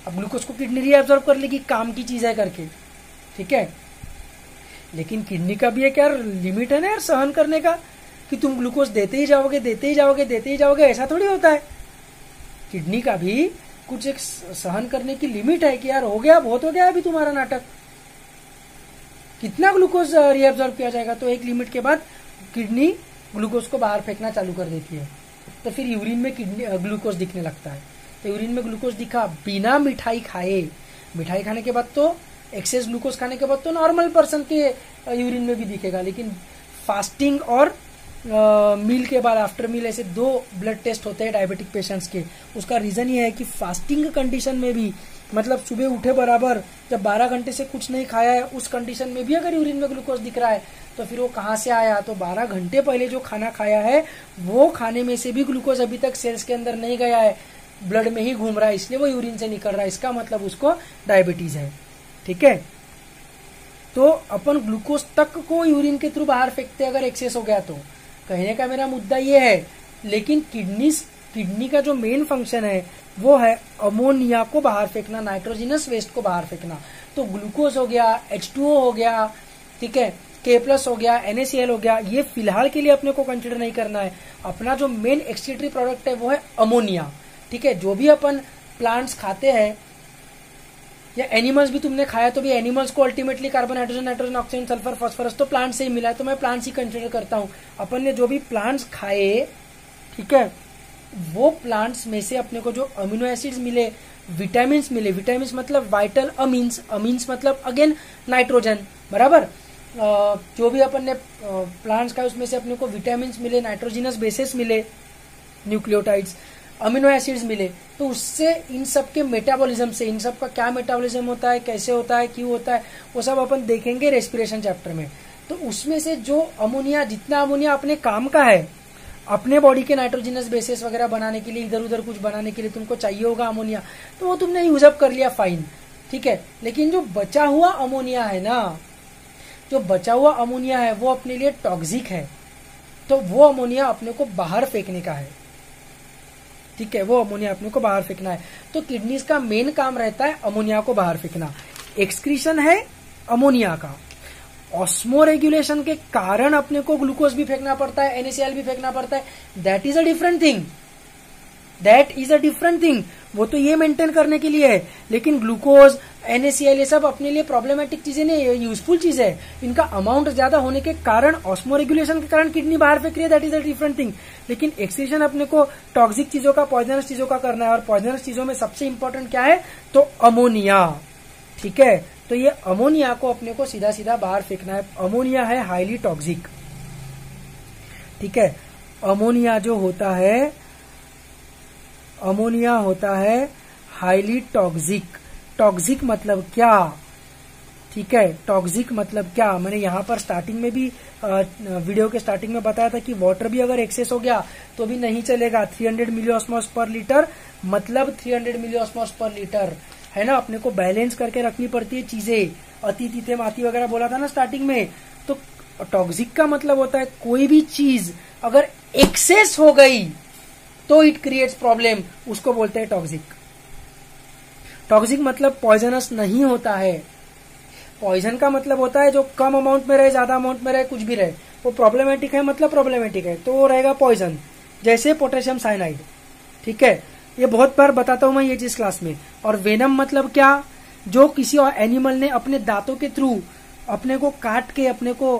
अब ग्लूकोज को किडनी रीअब्सॉर्ब कर लेगी, काम की चीज है करके, ठीक है। लेकिन किडनी का भी एक यार लिमिट है ना यार सहन करने का, कि तुम ग्लूकोज देते ही जाओगे, ऐसा थोड़ी होता है। किडनी का भी कुछ एक सहन करने की लिमिट है कि यार हो गया, बहुत हो गया अभी तुम्हारा नाटक, कितना ग्लूकोज रीअब्सॉर्ब किया जाएगा। तो एक लिमिट के बाद किडनी ग्लूकोज को बाहर फेंकना चालू कर देती है, तो फिर यूरिन में ग्लूकोज दिखने लगता है। तो यूरिन में ग्लूकोज दिखा बिना मिठाई खाए, मिठाई खाने के बाद तो एक्सेस ग्लूकोज खाने के बाद तो नॉर्मल पर्सन के यूरिन में भी दिखेगा, लेकिन फास्टिंग और मील के बाद, आफ्टर मील, ऐसे 2 ब्लड टेस्ट होते हैं डायबिटिक पेशेंट्स के। उसका रीजन ये है कि फास्टिंग कंडीशन में भी, मतलब सुबह उठे बराबर जब 12 घंटे से कुछ नहीं खाया है, उस कंडीशन में भी अगर यूरिन में ग्लूकोज दिख रहा है तो फिर वो कहाँ से आया, तो 12 घंटे पहले जो खाना खाया है वो खाने में से भी ग्लूकोज अभी तक सेल्स के अंदर नहीं गया है, ब्लड में ही घूम रहा है, इसलिए वो यूरिन से निकल रहा है। इसका मतलब उसको डायबिटीज है, ठीक है। तो अपन ग्लूकोज तक को यूरिन के थ्रू बाहर फेंकते अगर एक्सेस हो गया तो। कहने का मेरा मुद्दा ये है, लेकिन किडनी का जो मेन फंक्शन है वो है अमोनिया को बाहर फेंकना, नाइट्रोजिनस वेस्ट को बाहर फेंकना। तो ग्लूकोज हो गया, H2O हो गया, ठीक है, K+ हो गया, NaCl हो गया, ये फिलहाल के लिए अपने को कंसिडर नहीं करना है। अपना जो मेन एक्सक्रीटरी प्रोडक्ट है वो है अमोनिया, ठीक है। जो भी अपन प्लांट्स खाते हैं या एनिमल्स भी तुमने खाया, तो भी एनिमल्स को ultimately carbon, hydrogen, nitrogen, oxygen, sulphur, phosphorus तो प्लांट से ही मिला है, तो मैं प्लांट्स ही कंसिडर करता हूं। अपन ने जो भी प्लांट्स खाए, ठीक है, वो प्लांट्स में से अपने को जो अमीनो एसिड्स मिले, विटामिन मिले, विटामिन मतलब वाइटल अमीन्स, अमीन्स मतलब अगेन नाइट्रोजन, बराबर। जो भी अपन ने प्लांट्स खाए उसमें से अपने को विटामिन मिले, नाइट्रोजिनस बेसेस मिले, न्यूक्लियोटाइड्स, अमीनो एसिड्स मिले, तो उससे इन सब के मेटाबॉलिज्म से, इन सब का क्या मेटाबॉलिज्म होता है, कैसे होता है, क्यों होता है, वो सब अपन देखेंगे रेस्पिरेशन चैप्टर में। तो उसमें से जो अमोनिया, जितना अमोनिया अपने काम का है, अपने बॉडी के नाइट्रोजिनस बेसेस वगैरह बनाने के लिए, इधर उधर कुछ बनाने के लिए तुमको चाहिए होगा अमोनिया, तो वो तुमने यूज अप कर लिया, फाइन, ठीक है। लेकिन जो बचा हुआ अमोनिया है ना, जो बचा हुआ अमोनिया है वो अपने लिए टॉक्सिक है, तो वो अमोनिया अपने को बाहर फेंकने का है, ठीक है, वो अमोनिया अपने को बाहर फेंकना है। तो किडनीज का मेन काम रहता है अमोनिया को बाहर फेंकना। एक्सक्रीशन है अमोनिया का, ऑस्मो रेगुलेशन के कारण अपने को ग्लूकोज भी फेंकना पड़ता है, NaCl भी फेंकना पड़ता है, that is a different thing, that is a different thing. वो तो ये मेंटेन करने के लिए है, लेकिन ग्लूकोज, NaCl ये सब अपने लिए प्रॉब्लमेटिक चीजें नहीं, यूजफुल चीज है। इनका अमाउंट ज्यादा होने के कारण, ऑस्मो रेगुलेशन के कारण किडनी बाहर फेंक रही है, that is a different thing. लेकिन एक्सक्रीशन अपने को टॉक्सिक चीजों का, पॉइजनस चीजों का करना है, और पॉइजनस चीजों में सबसे इंपॉर्टेंट क्या है, तो अमोनिया, ठीक है। तो ये अमोनिया को अपने को सीधा सीधा बाहर फेंकना है। अमोनिया है हाईली टॉक्सिक, ठीक है। अमोनिया जो होता है, अमोनिया होता है हाईली टॉक्सिक। टॉक्सिक मतलब क्या, ठीक है, टॉक्सिक मतलब क्या, मैंने यहाँ पर स्टार्टिंग में भी वीडियो के स्टार्टिंग में बताया था कि वाटर भी अगर एक्सेस हो गया तो भी नहीं चलेगा। 300 मिलीऑस्मोस पर लीटर मतलब 300 मिलीऑस्मोस पर लीटर है ना, अपने को बैलेंस करके रखनी पड़ती है चीजें। अति तीते माती वगैरह बोला था ना स्टार्टिंग में। तो टॉक्सिक का मतलब होता है कोई भी चीज अगर एक्सेस हो गई तो इट क्रिएट्स प्रॉब्लम, उसको बोलते हैं टॉक्सिक। टॉक्सिक मतलब पॉइजनस नहीं होता है। पॉइजन का मतलब होता है जो कम अमाउंट में रहे, ज्यादा अमाउंट में रहे, कुछ भी रहे, वो प्रॉब्लमेटिक है, मतलब प्रॉब्लमेटिक है, तो वो रहेगा पॉइजन। जैसे पोटेशियम साइनाइड, ठीक है, ये बहुत बार बताता हूं मैं ये चीज क्लास में। और वेनम मतलब क्या, जो किसी और एनिमल ने अपने दांतों के थ्रू अपने को काट के अपने को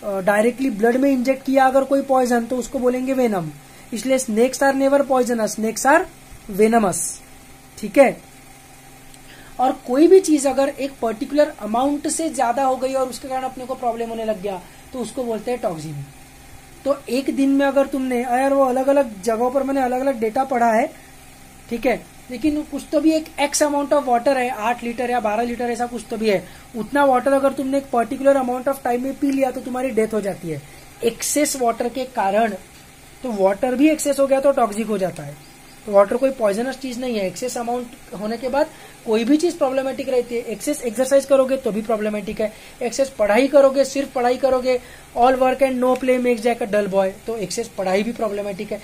डायरेक्टली ब्लड में इंजेक्ट किया अगर कोई पॉइजन, तो उसको बोलेंगे वेनम। इसलिए snakes are never poisonous, snakes are venomous, ठीक है। और कोई भी चीज अगर एक पर्टिकुलर अमाउंट से ज्यादा हो गई और उसके कारण अपने को प्रॉब्लम होने लग गया तो उसको बोलते हैं टॉक्सिन। तो एक दिन में अगर तुमने, यार वो अलग अलग जगहों पर मैंने अलग अलग डेटा पढ़ा है, ठीक है, लेकिन कुछ तो भी एक एक्स अमाउंट ऑफ वाटर है, 8 लीटर या 12 लीटर ऐसा कुछ तो भी है, उतना वाटर अगर तुमने एक पर्टिकुलर अमाउंट ऑफ टाइम में पी लिया तो तुम्हारी डेथ हो जाती है एक्सेस वाटर के कारण। तो वाटर भी एक्सेस हो गया तो टॉक्सिक हो जाता है। तो वाटर कोई पॉइजनस चीज नहीं है। एक्सेस अमाउंट होने के बाद कोई भी चीज प्रॉब्लमेटिक रहती है। एक्सेस एक्सरसाइज करोगे तो भी प्रॉब्लमेटिक है, एक्सेस पढ़ाई करोगे, सिर्फ पढ़ाई करोगे, all work and no play makes Jack a dull boy, तो एक्सेस पढ़ाई भी प्रॉब्लमेटिक है।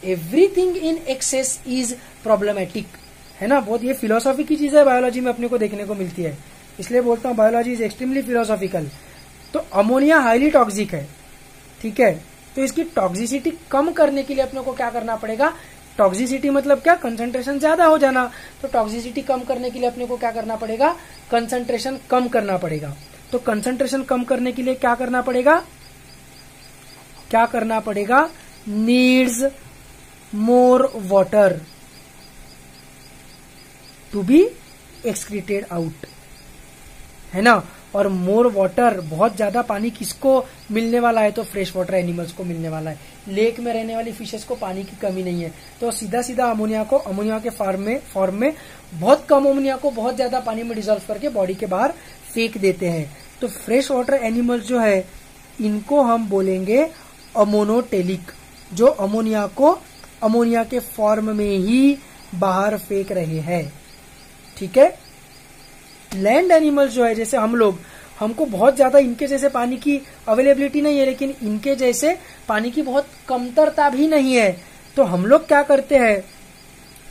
Everything in excess is problematic, है ना। बहुत ये फिलोसॉफी की चीज है, बायोलॉजी में अपने को देखने को मिलती है, इसलिए बोलता हूँ बायोलॉजी इज एक्सट्रीमली फिलोसॉफिकल। तो अमोनिया हाईली टॉक्सिक है, ठीक है। तो इसकी टॉक्सिसिटी कम करने के लिए अपने को क्या करना पड़ेगा, टॉक्सिसिटी मतलब क्या, कंसंट्रेशन ज्यादा हो जाना। तो टॉक्सिसिटी कम करने के लिए अपने को क्या करना पड़ेगा, कंसंट्रेशन कम करना पड़ेगा। तो कंसंट्रेशन कम करने के लिए क्या करना पड़ेगा, क्या करना पड़ेगा, needs more water to be excreted out, है ना। और मोर वाटर, बहुत ज्यादा पानी किसको मिलने वाला है, तो फ्रेश वाटर एनिमल्स को मिलने वाला है। लेक में रहने वाली फिशेस को पानी की कमी नहीं है, तो सीधा सीधा अमोनिया को, अमोनिया के फॉर्म में बहुत कम अमोनिया को बहुत ज्यादा पानी में डिसॉल्व करके बॉडी के बाहर फेंक देते हैं। तो फ्रेश वाटर एनिमल्स जो है इनको हम बोलेंगे अमोनोटेलिक, जो अमोनिया को अमोनिया के फॉर्म में ही बाहर फेंक रहे हैं, ठीक है। लैंड एनिमल्स जो है, जैसे हम लोग, हमको बहुत ज्यादा इनके जैसे पानी की अवेलेबिलिटी नहीं है, लेकिन इनके जैसे पानी की बहुत कमतरता भी नहीं है। तो हम लोग क्या करते हैं,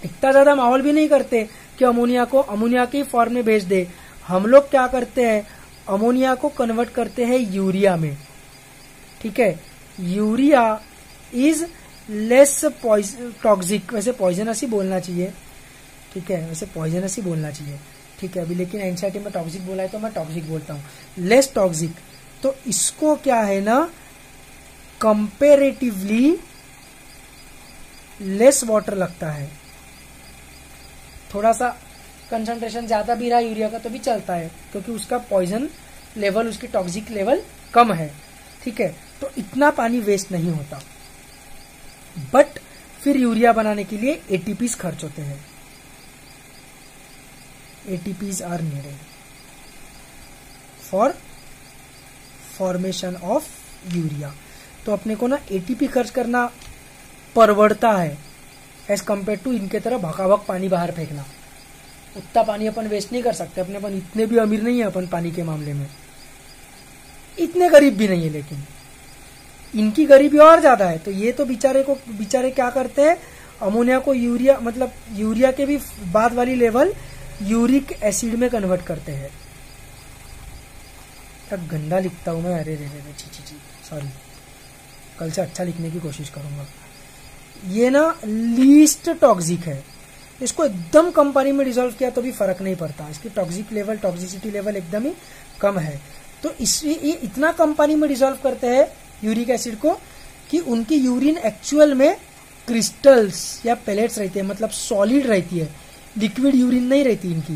इतना ज्यादा माहौल भी नहीं करते कि अमोनिया को अमोनिया के फॉर्म में भेज दे। हम लोग क्या करते हैं, अमोनिया को कन्वर्ट करते हैं यूरिया में, ठीक है। यूरिया इज लेस टॉक्सिक, वैसे पॉइजनस ही बोलना चाहिए, ठीक है, वैसे पॉइजनस ही बोलना चाहिए, ठीक है। अभी लेकिन एनसीईआरटी में टॉक्सिक बोला है तो मैं टॉक्सिक बोलता हूँ, लेस टॉक्सिक। तो इसको क्या है ना, कंपेरेटिवली लेस वाटर लगता है, थोड़ा सा कंसंट्रेशन ज्यादा भी रहा यूरिया का तो भी चलता है, क्योंकि उसका पॉइजन लेवल, उसकी टॉक्सिक लेवल कम है, ठीक है। तो इतना पानी वेस्ट नहीं होता, बट फिर यूरिया बनाने के लिए एटीपीज खर्च होते हैं। ATPs are needed for formation of urea. तो अपने को ना ATP खर्च करना परवड़ता है एज कम्पेयर टू इनके तरह भकाभक पानी बाहर फेंकना। उतना पानी अपन वेस्ट नहीं कर सकते, अपने अपन इतने भी अमीर नहीं है अपन पानी के मामले में, इतने गरीब भी नहीं है, लेकिन इनकी गरीबी और ज्यादा है। तो ये तो बेचारे क्या करते हैं, अमोनिया को यूरिया, मतलब यूरिया के भी बाद वाली लेवल यूरिक एसिड में कन्वर्ट करते हैं। क्या गंदा लिखता हूं मैं, अरे रे रे ची, सॉरी, कल से अच्छा लिखने की कोशिश करूंगा। ये ना लीस्ट टॉक्सिक है, इसको एकदम कम पानी में डिसॉल्व किया तो भी फर्क नहीं पड़ता, इसकी टॉक्सिसिटी लेवल एकदम ही कम है। तो इसलिए ये इतना कम पानी में डिसॉल्व करते हैं यूरिक एसिड को कि उनकी यूरिन एक्चुअल में क्रिस्टल्स या पेलेट्स रहती है, मतलब सॉलिड रहती है, लिक्विड यूरिन नहीं रहती इनकी,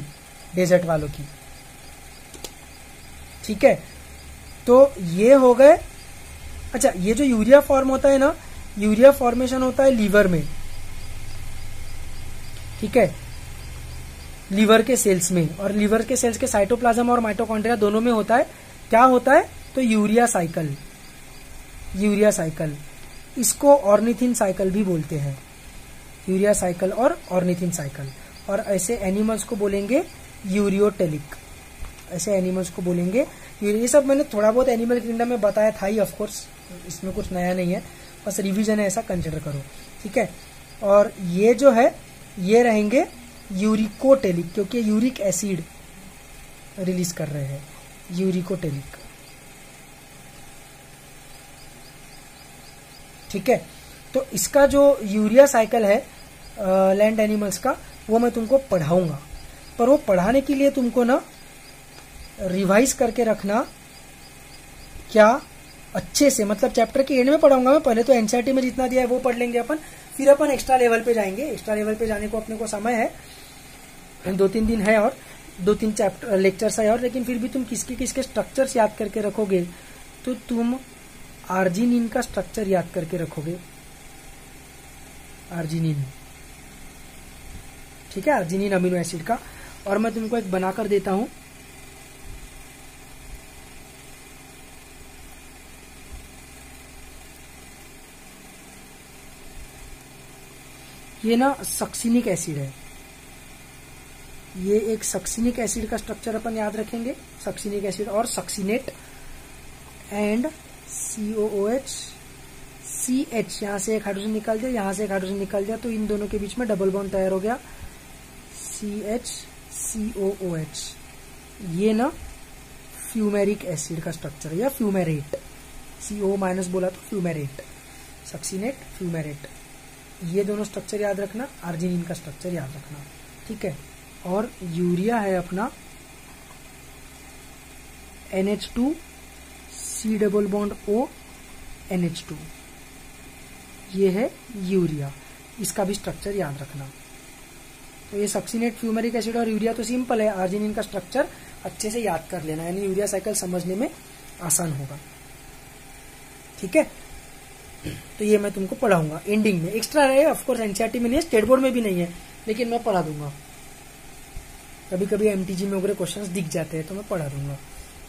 डेजर्ट वालों की, ठीक है। तो ये हो गए। अच्छा, ये जो यूरिया फॉर्म होता है ना, यूरिया फॉर्मेशन होता है लीवर में, ठीक है, लीवर के सेल्स में, और लीवर के सेल्स के साइटोप्लाज्म और माइटोकॉन्ड्रिया दोनों में होता है। क्या होता है, तो यूरिया साइकिल, इसको ऑर्निथिन साइकिल भी बोलते हैं, यूरिया साइकिल और ऑर्निथिन साइकिल। और ऐसे एनिमल्स को बोलेंगे यूरियोटेलिक, ऐसे एनिमल्स को बोलेंगे। ये सब मैंने थोड़ा बहुत एनिमल किंगडम में बताया था ही, ऑफ कोर्स इसमें कुछ नया नहीं है, बस रिवीजन है, ऐसा कंसिडर करो, ठीक है। और ये जो है ये रहेंगे यूरिकोटेलिक, क्योंकि यूरिक एसिड रिलीज कर रहे हैं, यूरिकोटेलिक, ठीक है। तो इसका जो यूरिया साइकिल है लैंड एनिमल्स का, वो मैं तुमको पढ़ाऊंगा, पर वो पढ़ाने के लिए तुमको ना रिवाइज करके रखना, क्या अच्छे से, मतलब चैप्टर के एंड में पढ़ाऊंगा मैं, पहले तो एनसीईआरटी में जितना दिया है वो पढ़ लेंगे अपन, फिर अपन एक्स्ट्रा लेवल पे जाएंगे। एक्स्ट्रा लेवल पे जाने को अपने को समय है, 2-3 दिन है और 2-3 चैप्टर लेक्चर्स है और, लेकिन फिर भी तुम किसके स्ट्रक्चर्स याद करके रखोगे, तो तुम आर्जिनिन का स्ट्रक्चर याद करके रखोगे, आर्जिनिन, ठीक है, आर्जिनिन अमीनो एसिड का। और मैं तुमको एक बनाकर देता हूं, ये ना सक्सिनिक एसिड है, ये एक सक्सिनिक एसिड का स्ट्रक्चर अपन याद रखेंगे, सक्सिनिक एसिड और सक्सिनेट एंड COOH CH, यहां से एक हाइड्रोजन निकल जाए, यहां से एक हाइड्रोजन निकल जाए, तो इन दोनों के बीच में डबल बॉन्ड तैयार हो गया CH-COOH। ये ना फ्यूमेरिक एसिड का स्ट्रक्चर है या फ्यूमेरेट, CO माइनस बोला तो फ्यूमेरेट, सक्सिनेट फ्यूमेरेट, ये दोनों स्ट्रक्चर याद रखना, आर्जिनिन का स्ट्रक्चर याद रखना, ठीक है। और यूरिया है अपना NH2 C double bond O NH2, ये है यूरिया, इसका भी स्ट्रक्चर याद रखना। तो ये सक्सिनेट फ्यूमेरिक एसिड और यूरिया तो सिंपल है, आर्जिनिन का स्ट्रक्चर अच्छे से याद कर लेना, यानी यूरिया साइकिल समझने में आसान होगा, ठीक है। तो ये मैं तुमको पढ़ाऊंगा एंडिंग में, एक्स्ट्रा रहे ऑफकोर्स, एनसीईआरटी में नहीं है, स्टेट बोर्ड में भी नहीं है, लेकिन मैं पढ़ा दूंगा। कभी कभी MTG में वगैरह क्वेश्चंस दिख जाते हैं तो मैं पढ़ा दूंगा,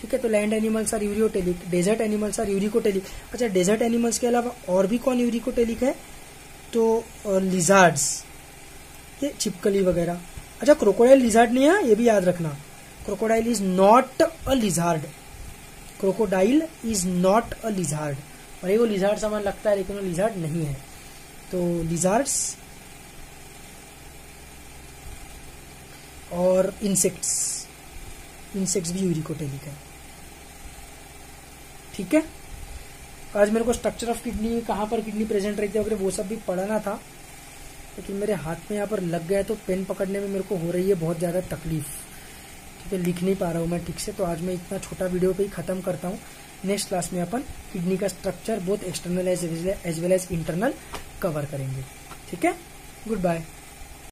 ठीक है। तो land animals are ureotelic, desert animals are uricotelic. अच्छा, डेजर्ट एनिमल्स के अलावा और भी कौन यूरिकोटेलिक है, तो लिजार्ड्स, ये छिपकली वगैरह। अच्छा, क्रोकोडाइल लिजार्ड नहीं है, ये भी याद रखना, crocodile is not a lizard, crocodile is not a lizard, और ये वो लिजार्ड समान लगता है लेकिन वो लिजार्ड नहीं है। तो लिजार्ड्स और इंसेक्ट्स भी यूरिकोटेलिक है, ठीक है। आज मेरे को स्ट्रक्चर ऑफ किडनी, कहाँ पर किडनी प्रेजेंट रहती है वगैरह वो सब भी पढ़ाना था, लेकिन मेरे हाथ में यहाँ पर लग गया तो पेन पकड़ने में मेरे को हो रही है बहुत ज़्यादा तकलीफ, ठीक है, लिख नहीं पा रहा हूँ मैं ठीक से। तो आज मैं इतना छोटा वीडियो पे ही खत्म करता हूँ। नेक्स्ट क्लास में अपन किडनी का structure both external as well as internal cover करेंगे, ठीक है। Good bye.